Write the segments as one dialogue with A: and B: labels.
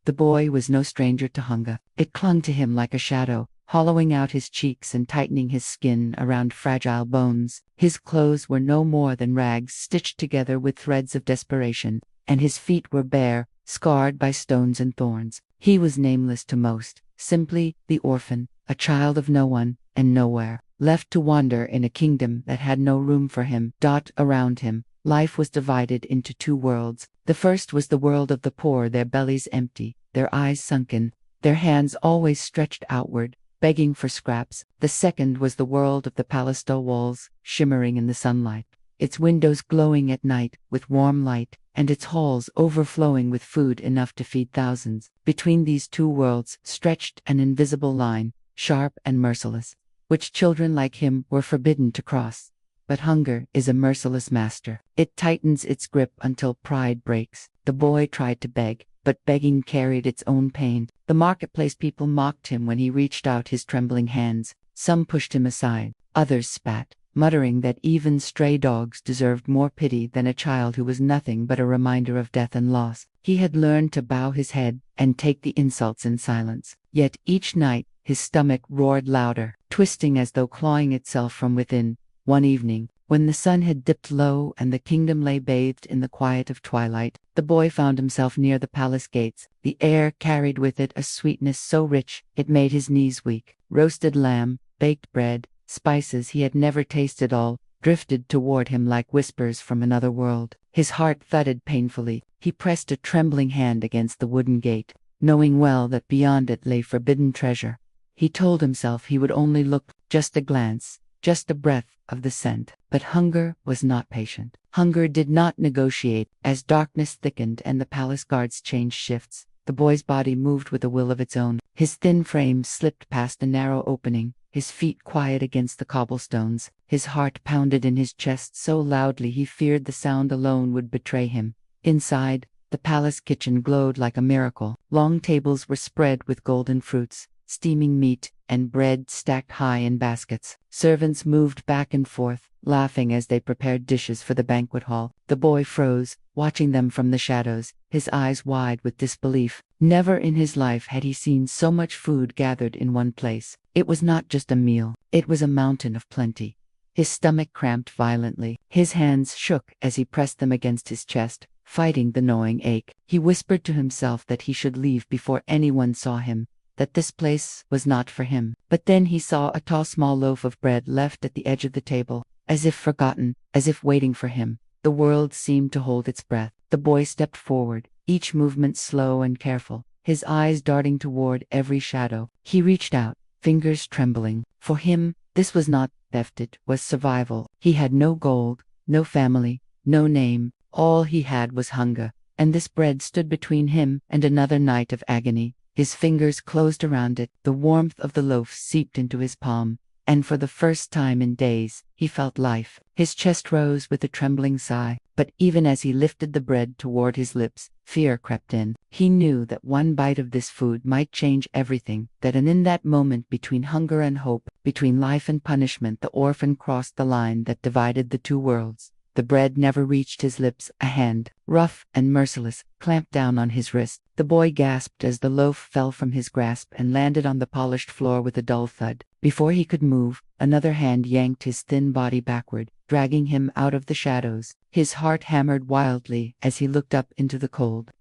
A: The boy was no stranger to hunger. It clung to him like a shadow, hollowing out his cheeks and tightening his skin around fragile bones. His clothes were no more than rags stitched together with threads of desperation, and his feet were bare, scarred by stones and thorns. He was nameless to most, simply the orphan, a child of no one and nowhere, left to wander in a kingdom that had no room for him. Around him, life was divided into two worlds. The first was the world of the poor, their bellies empty, their eyes sunken, their hands always stretched outward, begging for scraps. The second was the world of the palace walls, shimmering in the sunlight, its windows glowing at night with warm light, and its halls overflowing with food enough to feed thousands. Between these two worlds stretched an invisible line, sharp and merciless, which children like him were forbidden to cross. But hunger is a merciless master. It tightens its grip until pride breaks. The boy tried to beg, but begging carried its own pain. The marketplace people mocked him when he reached out his trembling hands. Some pushed him aside, others spat, muttering that even stray dogs deserved more pity than a child who was nothing but a reminder of death and loss. He had learned to bow his head and take the insults in silence. Yet each night his stomach roared louder, twisting as though clawing itself from within. One evening, when the sun had dipped low and the kingdom lay bathed in the quiet of twilight, the boy found himself near the palace gates. The air carried with it a sweetness so rich it made his knees weak. Roasted lamb, baked bread, spices he had never tasted all, drifted toward him like whispers from another world. His heart thudded painfully. He pressed a trembling hand against the wooden gate, knowing well that beyond it lay forbidden treasure. He told himself he would only look, just a glance, just a breath of the scent. But hunger was not patient. Hunger did not negotiate. As darkness thickened and the palace guards changed shifts, the boy's body moved with a will of its own. His thin frame slipped past a narrow opening, his feet quiet against the cobblestones. His heart pounded in his chest so loudly he feared the sound alone would betray him. Inside, the palace kitchen glowed like a miracle. Long tables were spread with golden fruits, steaming meat, and bread stacked high in baskets. Servants moved back and forth, laughing as they prepared dishes for the banquet hall. The boy froze, watching them from the shadows, his eyes wide with disbelief. Never in his life had he seen so much food gathered in one place. It was not just a meal, it was a mountain of plenty. His stomach cramped violently. His hands shook as he pressed them against his chest, fighting the gnawing ache. He whispered to himself that he should leave before anyone saw him, that this place was not for him. But then he saw a tall small loaf of bread left at the edge of the table, as if forgotten, as if waiting for him. The world seemed to hold its breath. The boy stepped forward, each movement slow and careful, his eyes darting toward every shadow. He reached out, fingers trembling. For him, this was not theft, it was survival. He had no gold, no family, no name. All he had was hunger, and this bread stood between him and another night of agony. His fingers closed around it, the warmth of the loaf seeped into his palm, and for the first time in days, he felt life. His chest rose with a trembling sigh, but even as he lifted the bread toward his lips, fear crept in. He knew that one bite of this food might change everything, and in that moment between hunger and hope, between life and punishment, the orphan crossed the line that divided the two worlds. The bread never reached his lips. A hand, rough and merciless, clamped down on his wrist. The boy gasped as the loaf fell from his grasp and landed on the polished floor with a dull thud. Before he could move, another hand yanked his thin body backward, dragging him out of the shadows. His heart hammered wildly as he looked up into the cold,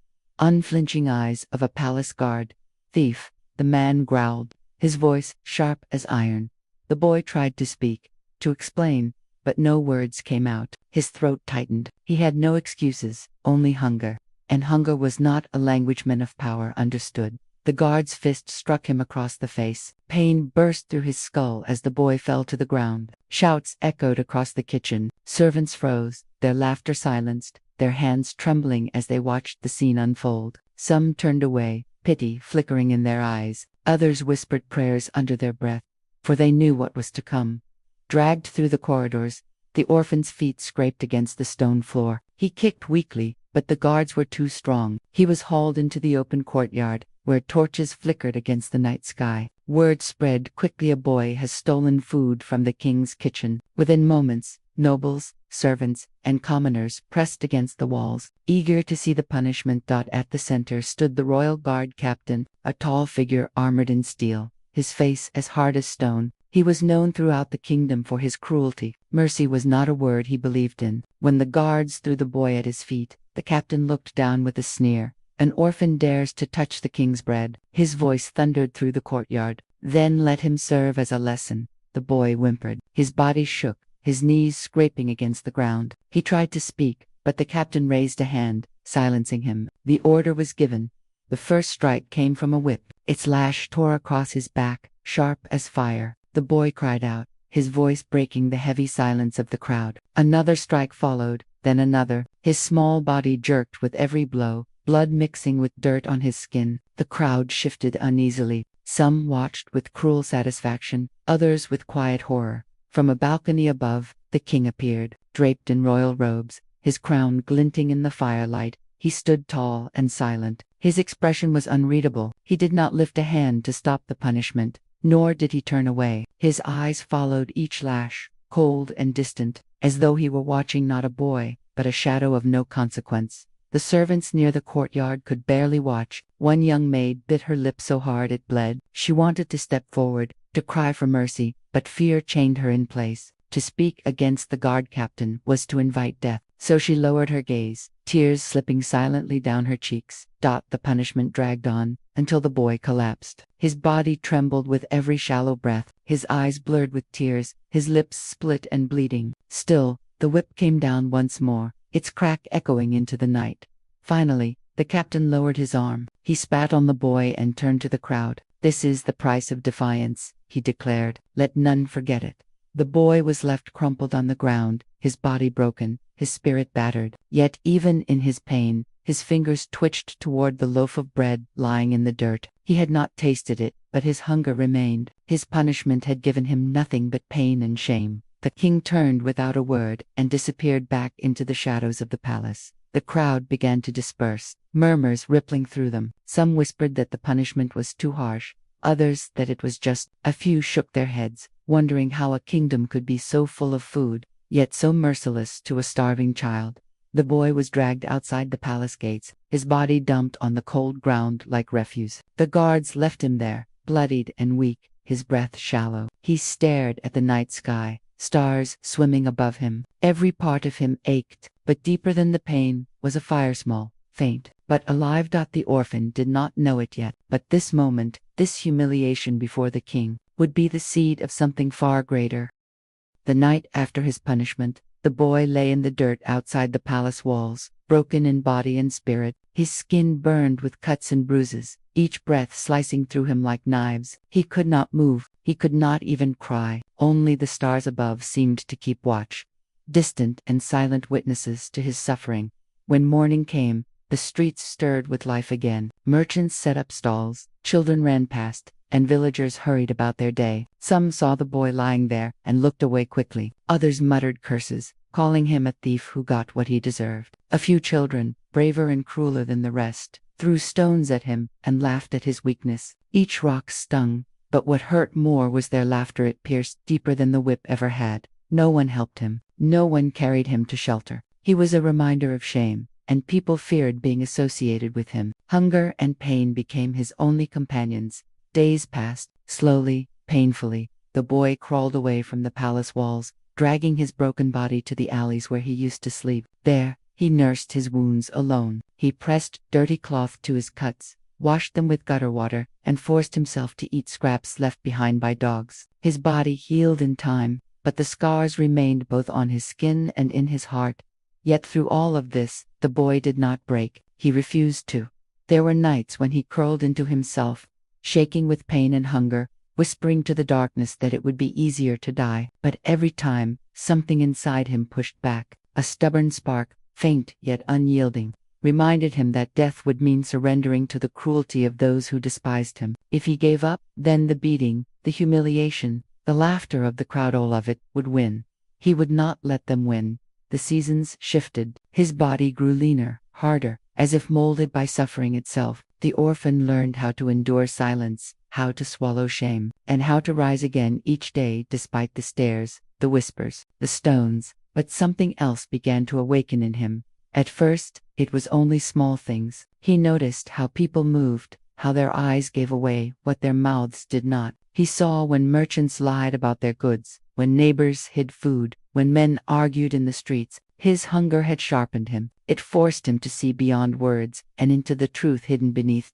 A: unflinching eyes of a palace guard. "Thief," the man growled, his voice sharp as iron. The boy tried to speak, to explain, but no words came out. His throat tightened. He had no excuses, only hunger. And hunger was not a language men of power understood. The guard's fist struck him across the face. Pain burst through his skull as the boy fell to the ground. Shouts echoed across the kitchen. Servants froze, their laughter silenced, their hands trembling as they watched the scene unfold. Some turned away, pity flickering in their eyes. Others whispered prayers under their breath, for they knew what was to come. Dragged through the corridors, the orphan's feet scraped against the stone floor. He kicked weakly, but the guards were too strong. He was hauled into the open courtyard, where torches flickered against the night sky. Word spread quickly: a boy has stolen food from the king's kitchen. Within moments, nobles, servants, and commoners pressed against the walls, eager to see the punishment. At the center stood the royal guard captain, a tall figure armored in steel, his face as hard as stone. He was known throughout the kingdom for his cruelty. Mercy was not a word he believed in. When the guards threw the boy at his feet, the captain looked down with a sneer. An orphan dares to touch the king's bread. His voice thundered through the courtyard. Then let him serve as a lesson. The boy whimpered. His body shook, his knees scraping against the ground. He tried to speak, but the captain raised a hand, silencing him. The order was given. The first strike came from a whip. Its lash tore across his back, sharp as fire. The boy cried out, his voice breaking the heavy silence of the crowd. Another strike followed, then another. His small body jerked with every blow, blood mixing with dirt on his skin. The crowd shifted uneasily. Some watched with cruel satisfaction, others with quiet horror. From a balcony above, the king appeared, draped in royal robes, his crown glinting in the firelight. He stood tall and silent. His expression was unreadable. He did not lift a hand to stop the punishment, nor did he turn away. His eyes followed each lash, cold and distant, as though he were watching not a boy, but a shadow of no consequence. The servants near the courtyard could barely watch. One young maid bit her lip so hard it bled. She wanted to step forward, to cry for mercy, but fear chained her in place. To speak against the guard captain was to invite death. So she lowered her gaze, tears slipping silently down her cheeks. The punishment dragged on, until the boy collapsed. His body trembled with every shallow breath, his eyes blurred with tears, his lips split and bleeding. Still, the whip came down once more, its crack echoing into the night. Finally, the captain lowered his arm. He spat on the boy and turned to the crowd. "This is the price of defiance," he declared. "Let none forget it." The boy was left crumpled on the ground, his body broken, his spirit battered. Yet even in his pain, his fingers twitched toward the loaf of bread lying in the dirt. He had not tasted it, but his hunger remained. His punishment had given him nothing but pain and shame. The king turned without a word and disappeared back into the shadows of the palace. The crowd began to disperse, murmurs rippling through them. Some whispered that the punishment was too harsh, others that it was just. A few shook their heads, wondering how a kingdom could be so full of food, yet so merciless to a starving child. The boy was dragged outside the palace gates, his body dumped on the cold ground like refuse. The guards left him there, bloodied and weak, his breath shallow. He stared at the night sky, stars swimming above him. Every part of him ached, but deeper than the pain was a fire, small, faint, but alive. The orphan did not know it yet, but this moment, this humiliation before the king, would be the seed of something far greater. The night after his punishment, the boy lay in the dirt outside the palace walls, broken in body and spirit. His skin burned with cuts and bruises, each breath slicing through him like knives. He could not move, he could not even cry. Only the stars above seemed to keep watch, distant and silent witnesses to his suffering. When morning came, the streets stirred with life again. Merchants set up stalls, children ran past, and villagers hurried about their day. Some saw the boy lying there and looked away quickly. Others muttered curses, calling him a thief who got what he deserved. A few children, braver and crueler than the rest, threw stones at him and laughed at his weakness. Each rock stung, but what hurt more was their laughter. It pierced deeper than the whip ever had. No one helped him. No one carried him to shelter. He was a reminder of shame, and people feared being associated with him. Hunger and pain became his only companions. Days passed, slowly, painfully. The boy crawled away from the palace walls, dragging his broken body to the alleys where he used to sleep. There, he nursed his wounds alone. He pressed dirty cloth to his cuts, washed them with gutter water, and forced himself to eat scraps left behind by dogs. His body healed in time, but the scars remained both on his skin and in his heart. Yet through all of this, the boy did not break. He refused to. There were nights when he curled into himself, shaking with pain and hunger, whispering to the darkness that it would be easier to die. But every time, something inside him pushed back. A stubborn spark, faint yet unyielding, reminded him that death would mean surrendering to the cruelty of those who despised him. If he gave up, then the beating, the humiliation, the laughter of the crowd, all of it, would win. He would not let them win. The seasons shifted. His body grew leaner, harder, as if molded by suffering itself. The orphan learned how to endure silence, how to swallow shame, and how to rise again each day despite the stares, the whispers, the stones, But something else began to awaken in him. At first, it was only small things. He noticed how people moved, how their eyes gave away what their mouths did not. He saw when merchants lied about their goods, when neighbors hid food, when men argued in the streets. His hunger had sharpened him. It forced him to see beyond words and into the truth hidden beneath.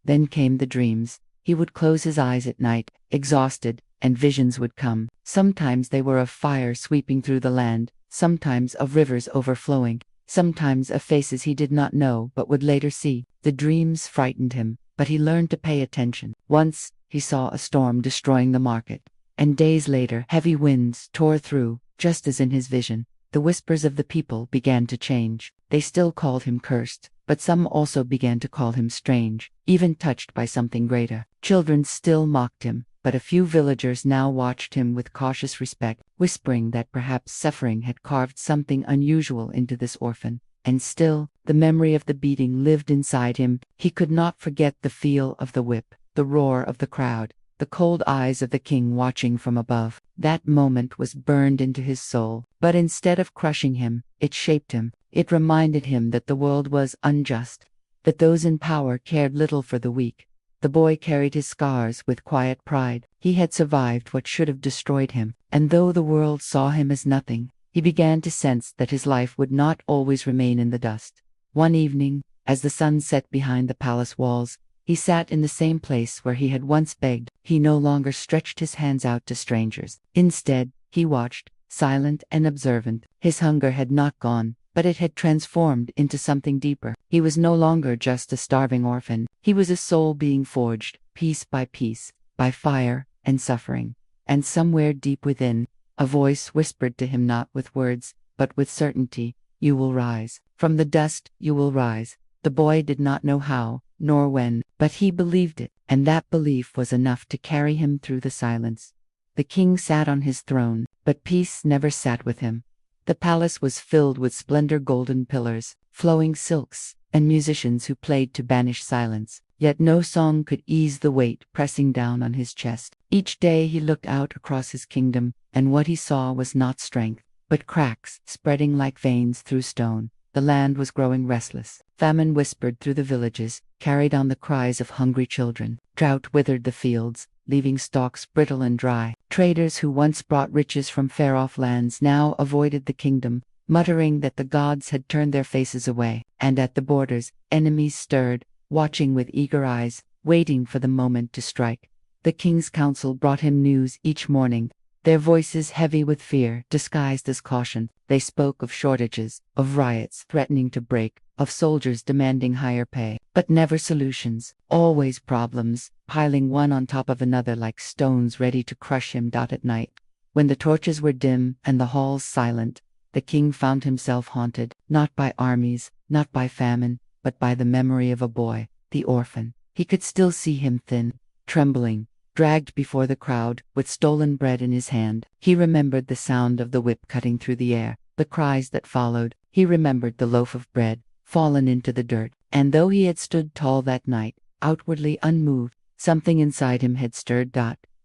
A: Then came the dreams. He would close his eyes at night, exhausted, and visions would come. Sometimes they were of fire sweeping through the land, sometimes of rivers overflowing, sometimes of faces he did not know but would later see. The dreams frightened him, but he learned to pay attention. Once, he saw a storm destroying the market, and days later heavy winds tore through, just as in his vision. The whispers of the people began to change. They still called him cursed, but some also began to call him strange, even touched by something greater. Children still mocked him, but a few villagers now watched him with cautious respect, whispering that perhaps suffering had carved something unusual into this orphan. And still, the memory of the beating lived inside him. He could not forget the feel of the whip, the roar of the crowd, the cold eyes of the king watching from above. That moment was burned into his soul, but instead of crushing him, it shaped him. It reminded him that the world was unjust, that those in power cared little for the weak. The boy carried his scars with quiet pride. He had survived what should have destroyed him, and though the world saw him as nothing, he began to sense that his life would not always remain in the dust. One evening, as the sun set behind the palace walls, he sat in the same place where he had once begged. He no longer stretched his hands out to strangers. Instead, he watched, silent and observant. His hunger had not gone, but it had transformed into something deeper. He was no longer just a starving orphan. He was a soul being forged, piece by piece, by fire and suffering. And somewhere deep within, a voice whispered to him, not with words, but with certainty, "You will rise. From the dust you will rise." The boy did not know how, nor when, but he believed it, and that belief was enough to carry him through the silence. The king sat on his throne, but peace never sat with him. The palace was filled with splendor, golden pillars, flowing silks, and musicians who played to banish silence. Yet no song could ease the weight pressing down on his chest. Each day he looked out across his kingdom, and what he saw was not strength, but cracks spreading like veins through stone. The land was growing restless. Famine whispered through the villages, carried on the cries of hungry children. Drought withered the fields, leaving stalks brittle and dry. Traders who once brought riches from far-off lands now avoided the kingdom, muttering that the gods had turned their faces away. And at the borders, enemies stirred, watching with eager eyes, waiting for the moment to strike. The king's council brought him news each morning, their voices heavy with fear, disguised as caution. They spoke of shortages, of riots threatening to break, of soldiers demanding higher pay, but never solutions, always problems, piling one on top of another like stones ready to crush him. At night, when the torches were dim and the halls silent, the king found himself haunted, not by armies, not by famine, but by the memory of a boy, the orphan. He could still see him, thin, trembling, dragged before the crowd, with stolen bread in his hand. He remembered the sound of the whip cutting through the air, the cries that followed. He remembered the loaf of bread, fallen into the dirt. And though he had stood tall that night, outwardly unmoved, something inside him had stirred.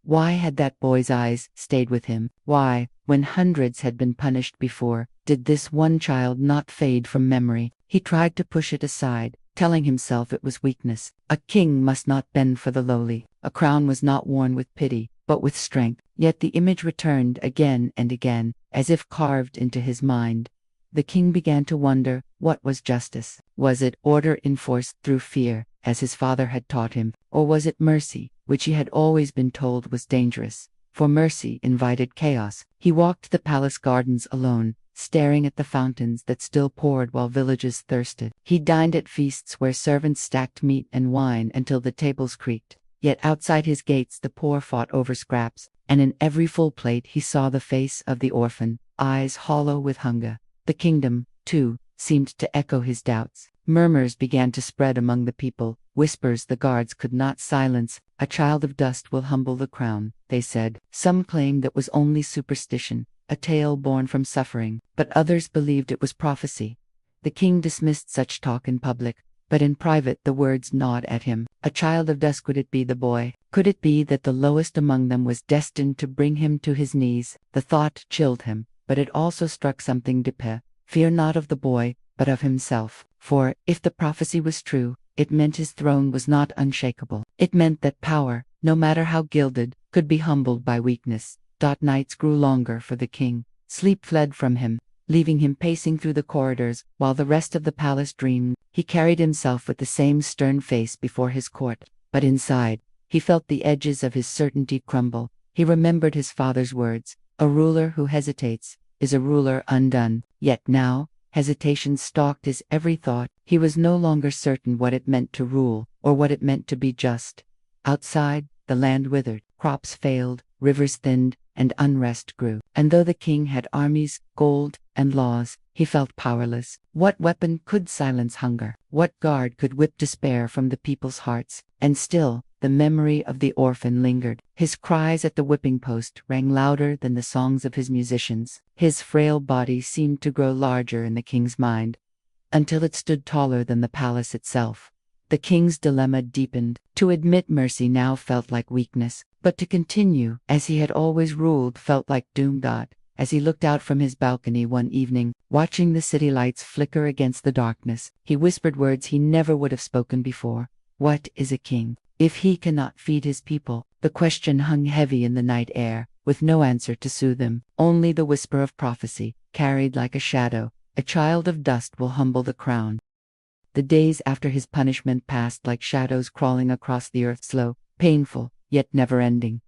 A: Why had that boy's eyes stayed with him? Why, when hundreds had been punished before, did this one child not fade from memory? He tried to push it aside, telling himself it was weakness. A king must not bend for the lowly. A crown was not worn with pity, but with strength. Yet the image returned again and again, as if carved into his mind. The king began to wonder, what was justice? Was it order enforced through fear, as his father had taught him, or was it mercy, which he had always been told was dangerous? For mercy invited chaos. He walked the palace gardens alone, staring at the fountains that still poured while villages thirsted. He dined at feasts where servants stacked meat and wine until the tables creaked. Yet outside his gates the poor fought over scraps, and in every full plate he saw the face of the orphan, eyes hollow with hunger. The kingdom, too, seemed to echo his doubts. Murmurs began to spread among the people, whispers the guards could not silence. "A child of dust will humble the crown," they said. Some claimed it was only superstition, a tale born from suffering, but others believed it was prophecy. The king dismissed such talk in public, but in private the words gnawed at him. A child of dust, could it be the boy? Could it be that the lowest among them was destined to bring him to his knees? The thought chilled him, but it also struck something deeper. Fear not of the boy, but of himself. For, if the prophecy was true, it meant his throne was not unshakable. It meant that power, no matter how gilded, could be humbled by weakness. Nights grew longer for the king. Sleep fled from him, leaving him pacing through the corridors, while the rest of the palace dreamed. He carried himself with the same stern face before his court, but inside, he felt the edges of his certainty crumble. He remembered his father's words, "A ruler who hesitates is a ruler undone." Yet now, hesitation stalked his every thought. He was no longer certain what it meant to rule, or what it meant to be just. Outside, the land withered, crops failed, rivers thinned, and unrest grew. And though the king had armies, gold, and laws, he felt powerless. What weapon could silence hunger? What guard could whip despair from the people's hearts? And still, the memory of the orphan lingered. His cries at the whipping post rang louder than the songs of his musicians. His frail body seemed to grow larger in the king's mind, until it stood taller than the palace itself. The king's dilemma deepened. To admit mercy now felt like weakness, but to continue, as he had always ruled, felt like doom. As he looked out from his balcony one evening, watching the city lights flicker against the darkness, he whispered words he never would have spoken before. What is a king, if he cannot feed his people? The question hung heavy in the night air, with no answer to soothe him, only the whisper of prophecy, carried like a shadow. A child of dust will humble the crown. The days after his punishment passed like shadows crawling across the earth, slow, painful, yet never-ending.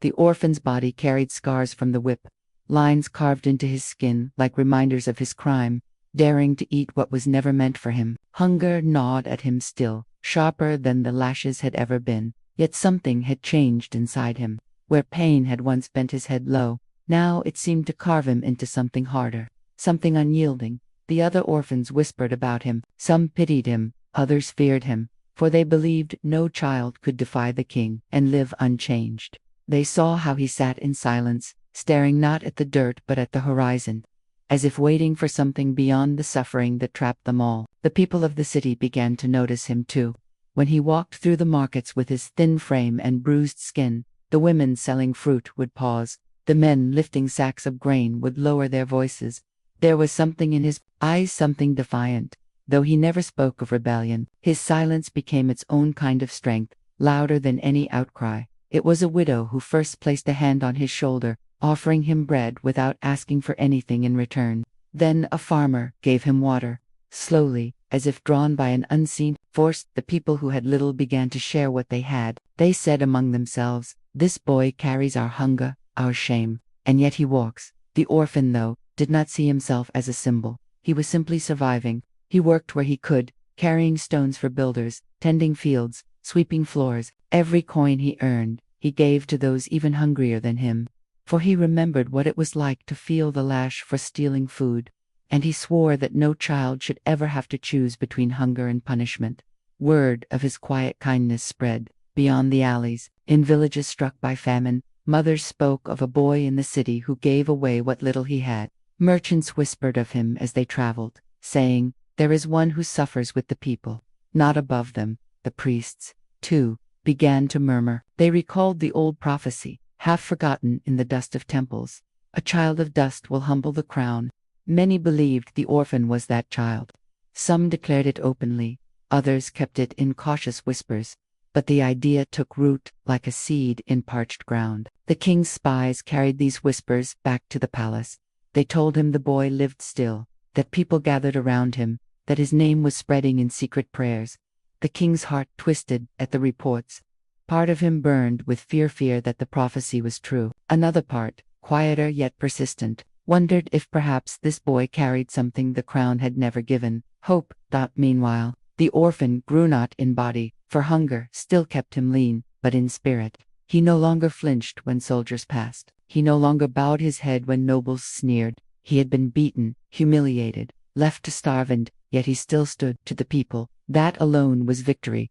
A: The orphan's body carried scars from the whip, lines carved into his skin like reminders of his crime, daring to eat what was never meant for him. Hunger gnawed at him still, sharper than the lashes had ever been, yet something had changed inside him. Where pain had once bent his head low, now it seemed to carve him into something harder, something unyielding. The other orphans whispered about him. Some pitied him, others feared him, for they believed no child could defy the king and live unchanged. They saw how he sat in silence, staring not at the dirt but at the horizon, as if waiting for something beyond the suffering that trapped them all. The people of the city began to notice him too. When he walked through the markets with his thin frame and bruised skin, the women selling fruit would pause, the men lifting sacks of grain would lower their voices. There was something in his eyes, something defiant. Though he never spoke of rebellion, his silence became its own kind of strength, louder than any outcry. It was a widow who first placed a hand on his shoulder, offering him bread without asking for anything in return. Then a farmer gave him water. Slowly, as if drawn by an unseen force, the people who had little began to share what they had. They said among themselves, "This boy carries our hunger, our shame, and yet he walks." The orphan, though, did not see himself as a symbol. He was simply surviving. He worked where he could, carrying stones for builders, tending fields, sweeping floors. Every coin he earned, he gave to those even hungrier than him. For he remembered what it was like to feel the lash for stealing food, and he swore that no child should ever have to choose between hunger and punishment. Word of his quiet kindness spread beyond the alleys. In villages struck by famine, mothers spoke of a boy in the city who gave away what little he had. Merchants whispered of him as they traveled, saying, "There is one who suffers with the people, not above them." The priests, too, began to murmur. They recalled the old prophecy, half forgotten in the dust of temples. A child of dust will humble the crown. Many believed the orphan was that child. Some declared it openly, others kept it in cautious whispers. But the idea took root like a seed in parched ground. The king's spies carried these whispers back to the palace. They told him the boy lived still, that people gathered around him, that his name was spreading in secret prayers. The king's heart twisted at the reports. Part of him burned with fear that the prophecy was true. Another part, quieter yet persistent, wondered if perhaps this boy carried something the crown had never given, hope. Meanwhile, the orphan grew not in body, for hunger still kept him lean, but in spirit. He no longer flinched when soldiers passed. He no longer bowed his head when nobles sneered. He had been beaten, humiliated, left to starve, and yet he still stood to the people. That alone was victory.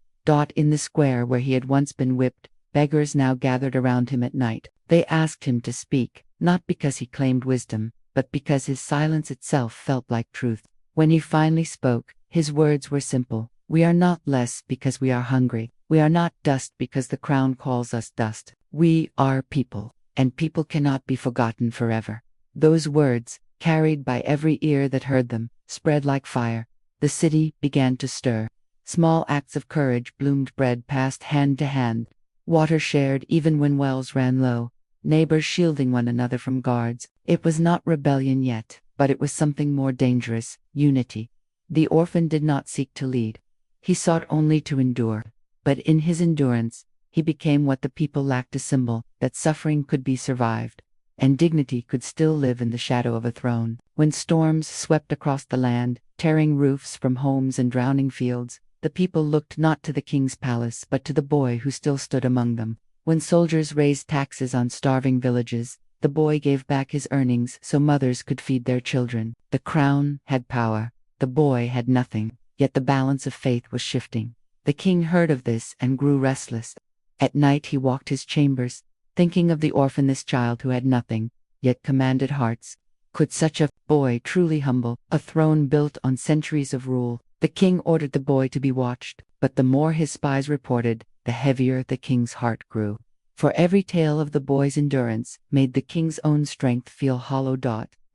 A: In the square where he had once been whipped, beggars now gathered around him at night. They asked him to speak, not because he claimed wisdom, but because his silence itself felt like truth. When he finally spoke, his words were simple. "We are not less because we are hungry. We are not dust because the crown calls us dust. We are people, and people cannot be forgotten forever." Those words, carried by every ear that heard them, spread like fire. The city began to stir. Small acts of courage bloomed, bread passed hand to hand, water shared even when wells ran low, neighbors shielding one another from guards. It was not rebellion yet, but it was something more dangerous: unity. The orphan did not seek to lead. He sought only to endure. But in his endurance, he became what the people lacked: a symbol that suffering could be survived, and dignity could still live in the shadow of a throne. When storms swept across the land, tearing roofs from homes and drowning fields, the people looked not to the king's palace but to the boy who still stood among them. When soldiers raised taxes on starving villages, the boy gave back his earnings so mothers could feed their children. The crown had power, the boy had nothing, yet the balance of faith was shifting. The king heard of this and grew restless. At night he walked his chambers, thinking of the orphan, this child who had nothing, yet commanded hearts. Could such a boy truly humble a throne built on centuries of rule? The king ordered the boy to be watched, but the more his spies reported, the heavier the king's heart grew. For every tale of the boy's endurance made the king's own strength feel hollow.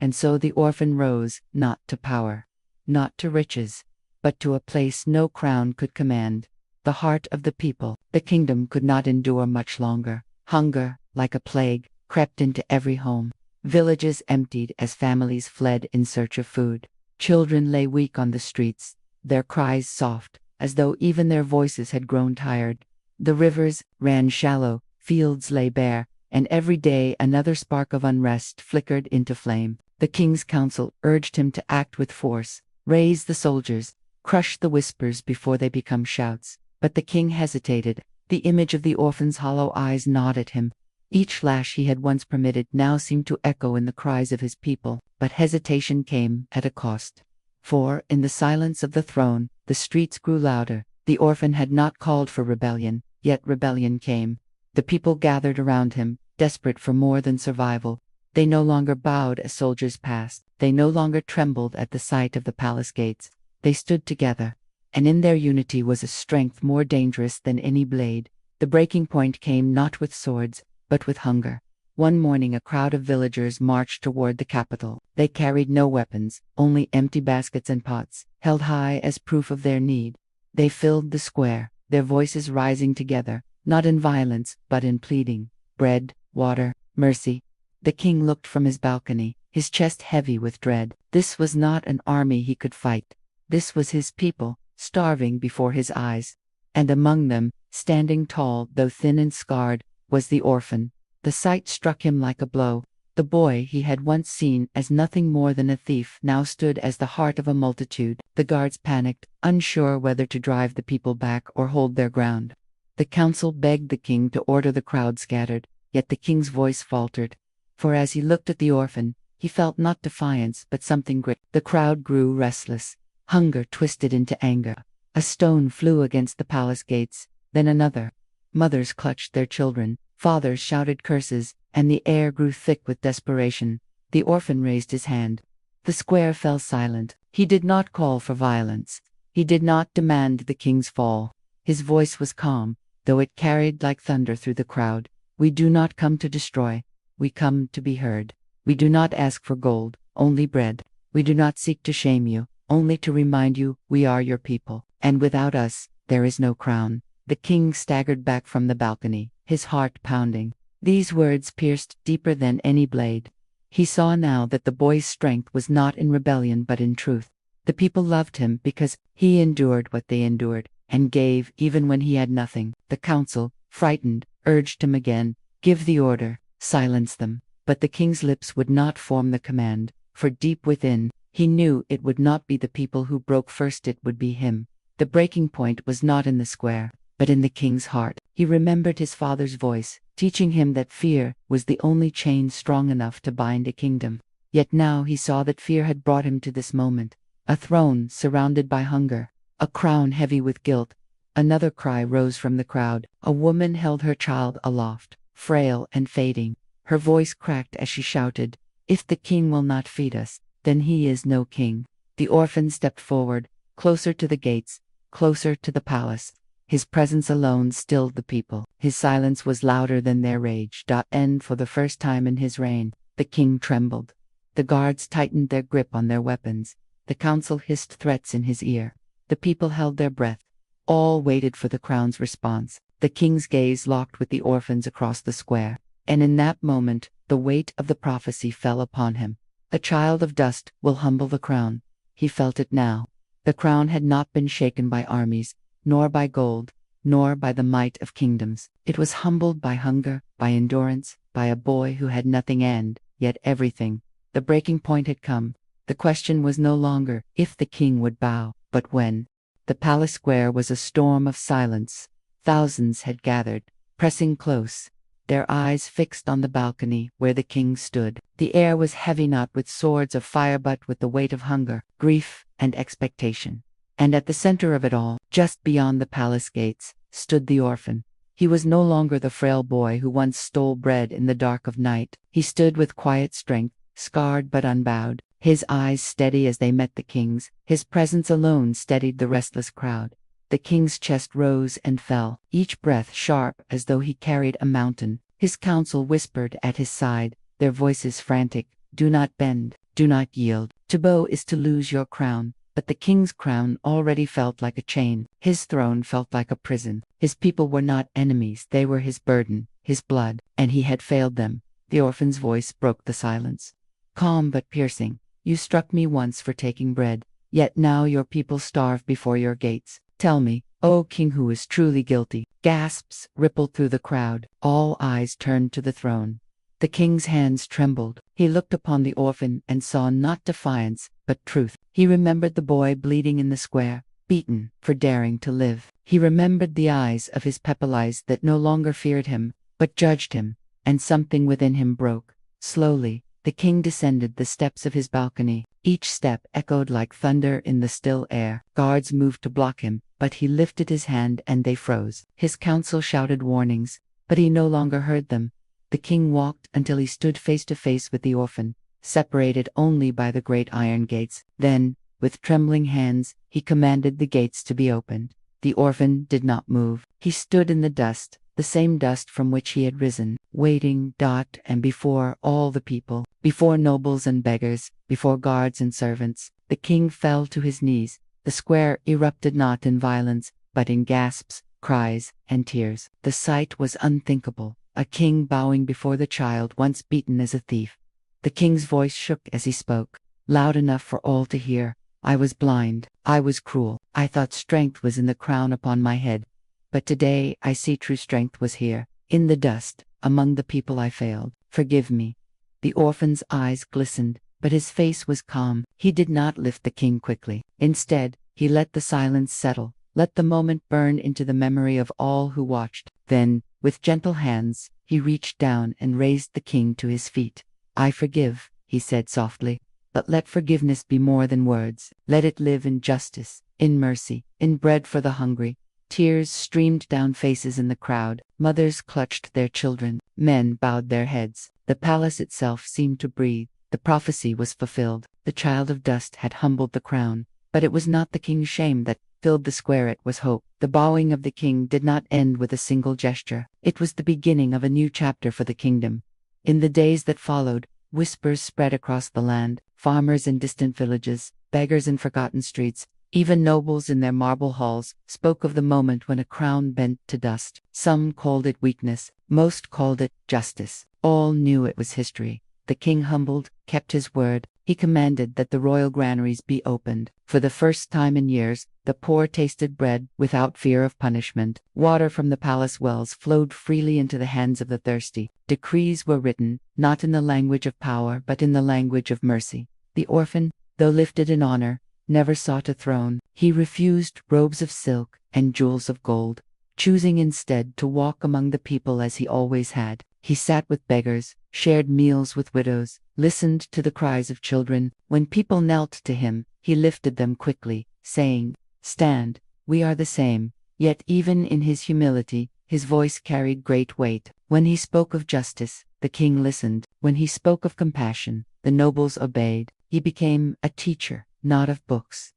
A: And so the orphan rose, not to power, not to riches, but to a place no crown could command: the heart of the people. The kingdom could not endure much longer. Hunger, like a plague, crept into every home. Villages emptied as families fled in search of food. Children lay weak on the streets, their cries soft, as though even their voices had grown tired. The rivers ran shallow, fields lay bare, and every day another spark of unrest flickered into flame. The king's council urged him to act with force, raise the soldiers, crush the whispers before they become shouts. But the king hesitated. The image of the orphan's hollow eyes gnawed at him. Each lash he had once permitted now seemed to echo in the cries of his people. But hesitation came at a cost. For, in the silence of the throne, the streets grew louder. The orphan had not called for rebellion, yet rebellion came. The people gathered around him, desperate for more than survival. They no longer bowed as soldiers passed. They no longer trembled at the sight of the palace gates. They stood together, and in their unity was a strength more dangerous than any blade. The breaking point came not with swords, but with hunger. One morning a crowd of villagers marched toward the capital. They carried no weapons, only empty baskets and pots, held high as proof of their need. They filled the square, their voices rising together, not in violence, but in pleading: bread, water, mercy. The king looked from his balcony, his chest heavy with dread. This was not an army he could fight. This was his people, starving before his eyes. And among them, standing tall, though thin and scarred, was the orphan. The sight struck him like a blow. The boy he had once seen as nothing more than a thief now stood as the heart of a multitude. The guards panicked, unsure whether to drive the people back or hold their ground. The council begged the king to order the crowd scattered, yet the king's voice faltered. For as he looked at the orphan, he felt not defiance but something great. The crowd grew restless. Hunger twisted into anger. A stone flew against the palace gates, then another. Mothers clutched their children, fathers shouted curses, and the air grew thick with desperation. The orphan raised his hand. The square fell silent. He did not call for violence. He did not demand the king's fall. His voice was calm, though it carried like thunder through the crowd. We do not come to destroy. We come to be heard. We do not ask for gold, only bread. We do not seek to shame you, only to remind you we are your people, and without us, there is no crown. The king staggered back from the balcony, his heart pounding. These words pierced deeper than any blade. He saw now that the boy's strength was not in rebellion but in truth. The people loved him because he endured what they endured, and gave even when he had nothing. The council, frightened, urged him again: give the order, silence them. But the king's lips would not form the command, for deep within, he knew it would not be the people who broke first, it would be him. The breaking point was not in the square, but in the king's heart. He remembered his father's voice, teaching him that fear was the only chain strong enough to bind a kingdom. Yet now he saw that fear had brought him to this moment. A throne surrounded by hunger, a crown heavy with guilt. Another cry rose from the crowd. A woman held her child aloft, frail and fading. Her voice cracked as she shouted, "If the king will not feed us, then he is no king." The orphan stepped forward, closer to the gates, closer to the palace. His presence alone stilled the people. His silence was louder than their rage. And for the first time in his reign, the king trembled. The guards tightened their grip on their weapons. The council hissed threats in his ear. The people held their breath. All waited for the crown's response. The king's gaze locked with the orphans across the square. And in that moment, the weight of the prophecy fell upon him. A child of dust will humble the crown. He felt it now. The crown had not been shaken by armies, nor by gold, nor by the might of kingdoms. It was humbled by hunger, by endurance, by a boy who had nothing and, yet everything. The breaking point had come. The question was no longer if the king would bow, but when. The palace square was a storm of silence. Thousands had gathered, pressing close, their eyes fixed on the balcony where the king stood. The air was heavy not with swords of fire but with the weight of hunger, grief, and expectation. And at the center of it all, just beyond the palace gates, stood the orphan. He was no longer the frail boy who once stole bread in the dark of night. He stood with quiet strength, scarred but unbowed, his eyes steady as they met the king's. His presence alone steadied the restless crowd. The king's chest rose and fell, each breath sharp as though he carried a mountain. His council whispered at his side, their voices frantic, "Do not bend, do not yield. To bow is to lose your crown." But the king's crown already felt like a chain. His throne felt like a prison. His people were not enemies, they were his burden, his blood, and he had failed them. The orphan's voice broke the silence. Calm but piercing, "You struck me once for taking bread, yet now your people starve before your gates. Tell me, O king, who is truly guilty?" Gasps rippled through the crowd. All eyes turned to the throne. The king's hands trembled. He looked upon the orphan and saw not defiance, but truth. He remembered the boy bleeding in the square, beaten for daring to live. He remembered the eyes of his pepelies that no longer feared him, but judged him, and something within him broke. Slowly, the king descended the steps of his balcony. Each step echoed like thunder in the still air. Guards moved to block him, but he lifted his hand and they froze. His council shouted warnings, but he no longer heard them. The king walked until he stood face to face with the orphan, separated only by the great iron gates. Then, with trembling hands, he commanded the gates to be opened. The orphan did not move. He stood in the dust, the same dust from which he had risen, waiting, and before all the people, before nobles and beggars, before guards and servants, the king fell to his knees. The square erupted not in violence, but in gasps, cries, and tears. The sight was unthinkable. A king bowing before the child once beaten as a thief. The king's voice shook as he spoke, loud enough for all to hear. "I was blind. I was cruel. I thought strength was in the crown upon my head. But today I see true strength was here, in the dust, among the people I failed. Forgive me." The orphan's eyes glistened, but his face was calm. He did not lift the king quickly. Instead, he let the silence settle, let the moment burn into the memory of all who watched. Then, with gentle hands, he reached down and raised the king to his feet. "I forgive," he said softly, "but let forgiveness be more than words. Let it live in justice, in mercy, in bread for the hungry." Tears streamed down faces in the crowd. Mothers clutched their children. Men bowed their heads. The palace itself seemed to breathe. The prophecy was fulfilled. The child of dust had humbled the crown. But it was not the king's shame that filled the square, it was hope. The bowing of the king did not end with a single gesture. It was the beginning of a new chapter for the kingdom. In the days that followed, whispers spread across the land. Farmers in distant villages, beggars in forgotten streets, even nobles in their marble halls, spoke of the moment when a crown bent to dust. Some called it weakness, most called it justice. All knew it was history. The king humbled, kept his word. He commanded that the royal granaries be opened. For the first time in years, the poor tasted bread without fear of punishment. Water from the palace wells flowed freely into the hands of the thirsty. Decrees were written, not in the language of power, but in the language of mercy. The orphan, though lifted in honor, never sought a throne. He refused robes of silk and jewels of gold, choosing instead to walk among the people as he always had. He sat with beggars, shared meals with widows, listened to the cries of children. When people knelt to him, he lifted them quickly, saying, "Stand, we are the same." Yet even in his humility, his voice carried great weight. When he spoke of justice, the king listened. When he spoke of compassion, the nobles obeyed. He became a teacher, not of books,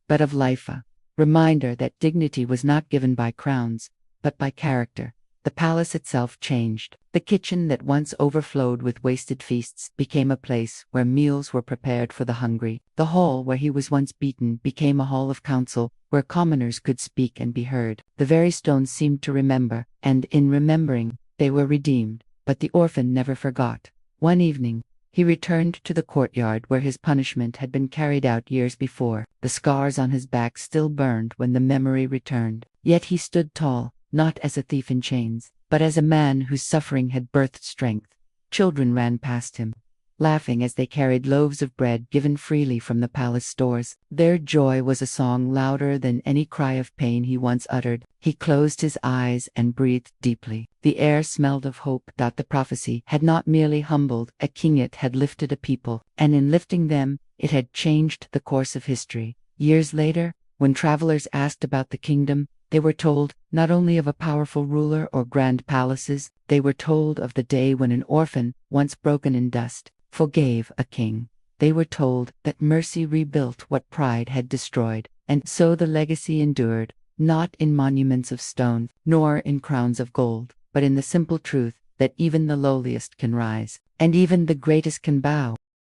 A: but of life, a reminder that dignity was not given by crowns, but by character. The palace itself changed. The kitchen that once overflowed with wasted feasts became a place where meals were prepared for the hungry. The hall where he was once beaten became a hall of council, where commoners could speak and be heard. The very stones seemed to remember, and in remembering, they were redeemed. But the orphan never forgot. One evening, he returned to the courtyard where his punishment had been carried out years before. The scars on his back still burned when the memory returned. Yet he stood tall, not as a thief in chains, but as a man whose suffering had birthed strength. Children ran past him, laughing as they carried loaves of bread given freely from the palace stores. Their joy was a song louder than any cry of pain he once uttered. He closed his eyes and breathed deeply. The air smelled of hope. The prophecy had not merely humbled a king, it had lifted a people, and in lifting them, it had changed the course of history. Years later, when travelers asked about the kingdom, they were told not only of a powerful ruler or grand palaces, they were told of the day when an orphan, once broken in dust, forgave a king. They were told that mercy rebuilt what pride had destroyed, and so the legacy endured, not in monuments of stone, nor in crowns of gold, but in the simple truth that even the lowliest can rise, and even the greatest can bow.